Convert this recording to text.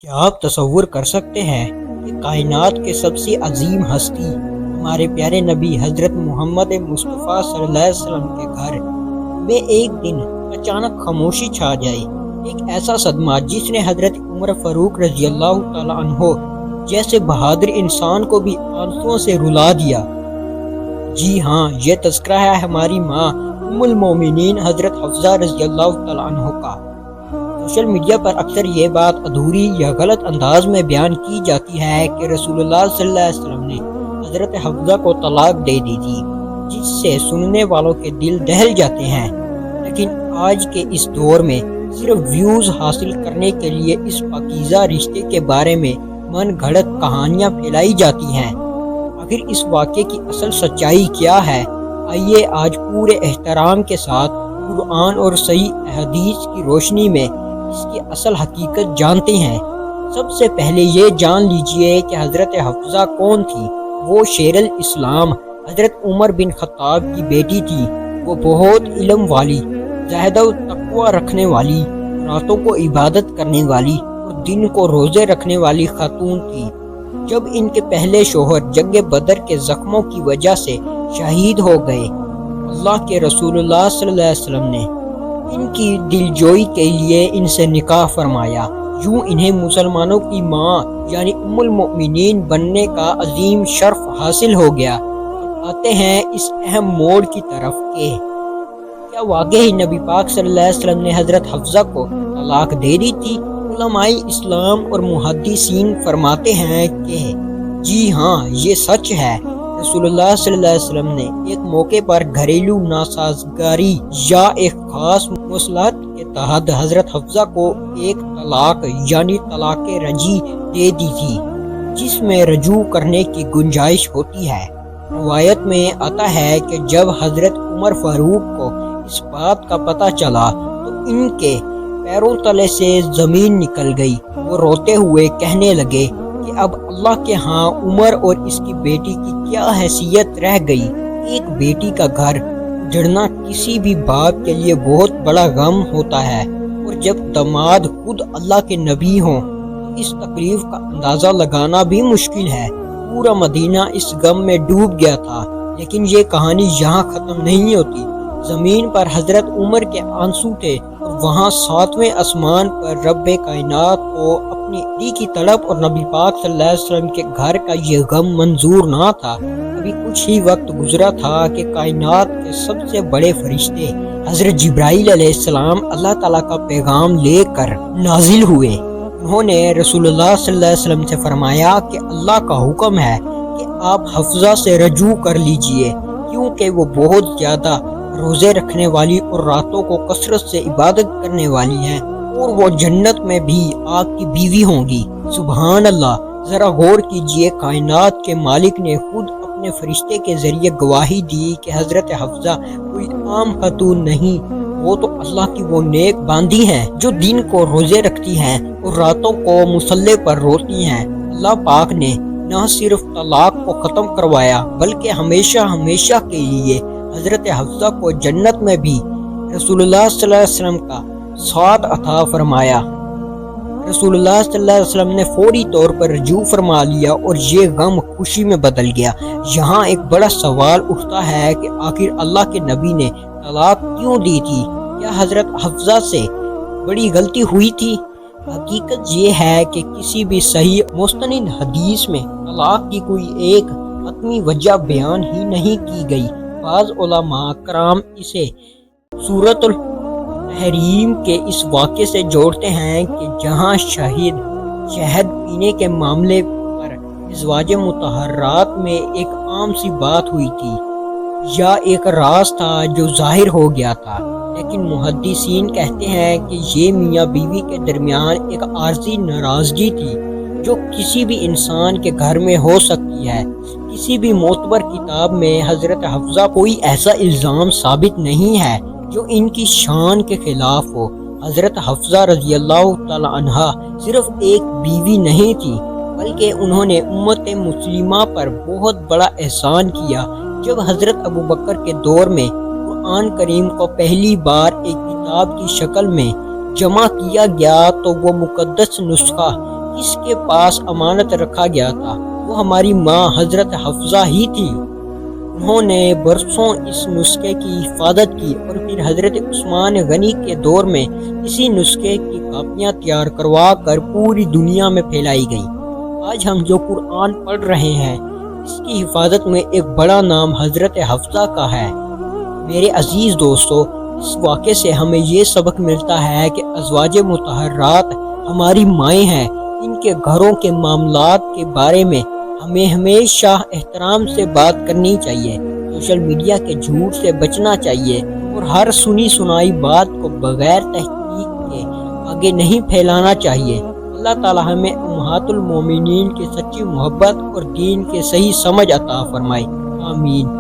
کیا آپ تصور کر سکتے ہیں کہ کائنات کے سب سے عظیم ہستی ہمارے پیارے نبی حضرت محمد مصطفیٰ صلی اللہ علیہ وسلم کے گھر میں ایک دن اچانک خاموشی چھا جائے؟ ایک ایسا صدمہ جس نے حضرت عمر فاروق رضی اللہ تعالی عنہ جیسے بہادر انسان کو بھی آنسوؤں سے رلا دیا۔ جی ہاں، یہ تذکرہ ہے ہماری ماں ام المومنین حضرت حفصہ رضی اللہ تعالی عنہ کا۔ سوشل میڈیا پر اکثر یہ بات ادھوری یا غلط انداز میں بیان کی جاتی ہے کہ رسول اللہ صلی اللہ علیہ وسلم نے حضرت حفصہ کو طلاق دے دی تھی، جس سے سننے والوں کے دل دہل جاتے ہیں۔ لیکن آج کے اس دور میں صرف ویوز حاصل کرنے کے لیے اس پاکیزہ رشتے کے بارے میں من گھڑت کہانیاں پھیلائی جاتی ہیں۔ آخر اس واقعے کی اصل سچائی کیا ہے؟ آئیے آج پورے احترام کے ساتھ قرآن اور صحیح احادیث کی روشنی میں اس کی اصل حقیقت جانتے ہیں۔ سب سے پہلے یہ جان لیجئے کہ حضرت حفصہ کون تھی۔ وہ شیر الاسلام حضرت عمر بن خطاب کی بیٹی تھی۔ وہ بہت علم والی، زاہدہ و تقوی رکھنے والی، راتوں کو عبادت کرنے والی اور دن کو روزے رکھنے والی خاتون تھی۔ جب ان کے پہلے شوہر جنگ بدر کے زخموں کی وجہ سے شہید ہو گئے، اللہ کے رسول اللہ صلی اللہ علیہ وسلم نے ان کی دلجوئی کے لیے ان سے نکاح فرمایا۔ یوں انہیں مسلمانوں کی ماں یعنی ام المؤمنین بننے کا عظیم شرف حاصل ہو گیا۔ اب آتے ہیں اس اہم موڑ کی طرف کہ کیا واقعی نبی پاک صلی اللہ علیہ وسلم نے حضرت حفصہ کو طلاق دے دی تھی؟ علماء اسلام اور محدثین فرماتے ہیں کہ جی ہاں، یہ سچ ہے۔ رسول اللہ صلی اللہ علیہ وسلم نے ایک موقع پر گھریلو ناسازگاری یا ایک خاص مصلحت کے تحت حضرت حفصہ کو ایک طلاق یعنی طلاق رجعی دے دی تھی، جس میں رجوع کرنے کی گنجائش ہوتی ہے۔ روایت میں آتا ہے کہ جب حضرت عمر فاروق کو اس بات کا پتہ چلا تو ان کے پیروں تلے سے زمین نکل گئی۔ وہ روتے ہوئے کہنے لگے کہ اب اللہ کے ہاں عمر اور اس کی بیٹی کی کیا حیثیت رہ گئی۔ ایک بیٹی کا گھر اجڑنا کسی بھی باپ کے لیے بہت بڑا غم ہوتا ہے، اور جب داماد خود اللہ کے نبی ہوں تو اس تکلیف کا اندازہ لگانا بھی مشکل ہے۔ پورا مدینہ اس غم میں ڈوب گیا تھا۔ لیکن یہ کہانی یہاں ختم نہیں ہوتی۔ زمین پر حضرت عمر کے آنسو تھے، اور وہاں ساتویں آسمان پر رب کائنات کو اپنی دی کی طلب اور نبی پاک صلی اللہ علیہ وسلم کے گھر کا یہ غم منظور نہ تھا۔ ابھی کچھ ہی وقت گزرا تھا کہ کائنات کے سب سے بڑے فرشتے حضرت جبرائیل علیہ السلام اللہ تعالیٰ کا پیغام لے کر نازل ہوئے۔ انہوں نے رسول اللہ صلی اللہ علیہ وسلم سے فرمایا کہ اللہ کا حکم ہے کہ آپ حفصہ سے رجوع کر لیجئے، کیونکہ وہ بہت زیادہ روزے رکھنے والی اور راتوں کو کثرت سے عبادت کرنے والی ہیں، اور وہ جنت میں بھی آپ کی بیوی ہوں گی۔ سبحان اللہ! ذرا غور کیجئے، کائنات کے مالک نے خود اپنے فرشتے کے ذریعے گواہی دی کہ حضرت حفصہ کوئی عام خاتون نہیں، وہ تو اللہ کی وہ نیک باندی ہیں جو دن کو روزے رکھتی ہیں اور راتوں کو مصلے پر روتی ہیں۔ اللہ پاک نے نہ صرف طلاق کو ختم کروایا بلکہ ہمیشہ ہمیشہ کے لیے حضرت حفصہ کو جنت میں بھی رسول اللہ صلی اللہ علیہ وسلم کا ساتھ عطا فرمایا۔ رسول اللہ صلی اللہ علیہ وسلم نے فوری طور پر رجوع فرما لیا اور یہ غم خوشی میں بدل گیا۔ یہاں ایک بڑا سوال اٹھتا ہے کہ آخر اللہ کے نبی نے طلاق کیوں دی تھی؟ کیا حضرت حفصہ سے بڑی غلطی ہوئی تھی؟ حقیقت یہ ہے کہ کسی بھی صحیح مستند حدیث میں طلاق کی کوئی ایک حتمی وجہ بیان ہی نہیں کی گئی۔ بعض علماء کرام اسے سورۃ التحریم کے اس واقعے سے جوڑتے ہیں کہ جہاں شہد پینے کے معاملے پر ازواج مطہرات میں ایک عام سی بات ہوئی تھی، یا ایک راز تھا جو ظاہر ہو گیا تھا۔ لیکن محدثین کہتے ہیں کہ یہ میاں بیوی کے درمیان ایک عارضی ناراضگی تھی جو کسی بھی انسان کے گھر میں ہو سکتی ہے۔ کسی بھی معتبر کتاب میں حضرت حفصہ کوئی ایسا الزام ثابت نہیں ہے جو ان کی شان کے خلاف ہو۔ حضرت حفصہ رضی اللہ تعالی عنہا صرف ایک بیوی نہیں تھی، بلکہ انہوں نے امت مسلمہ پر بہت بڑا احسان کیا۔ جب حضرت ابوبکر کے دور میں قرآن کریم کو پہلی بار ایک کتاب کی شکل میں جمع کیا گیا تو وہ مقدس نسخہ جس کے پاس امانت رکھا گیا تھا وہ ہماری ماں حضرت حفصہ ہی تھی۔ انہوں نے برسوں اس نسخے کی حفاظت کی اور پھر حضرت عثمان غنی کے دور میں اسی نسخے کی کاپیاں تیار کروا کر پوری دنیا میں پھیلائی گئی۔ آج ہم جو قرآن پڑھ رہے ہیں اس کی حفاظت میں ایک بڑا نام حضرت حفصہ کا ہے۔ میرے عزیز دوستو، اس واقعے سے ہمیں یہ سبق ملتا ہے کہ ازواج مطہرات ہماری مائیں ہیں۔ ان کے گھروں کے معاملات کے بارے میں ہمیں ہمیشہ احترام سے بات کرنی چاہیے، سوشل میڈیا کے جھوٹ سے بچنا چاہیے اور ہر سنی سنائی بات کو بغیر تحقیق کے آگے نہیں پھیلانا چاہیے۔ اللہ تعالی ہمیں امہات المومنین کی سچی محبت اور دین کے صحیح سمجھ عطا فرمائے، آمین۔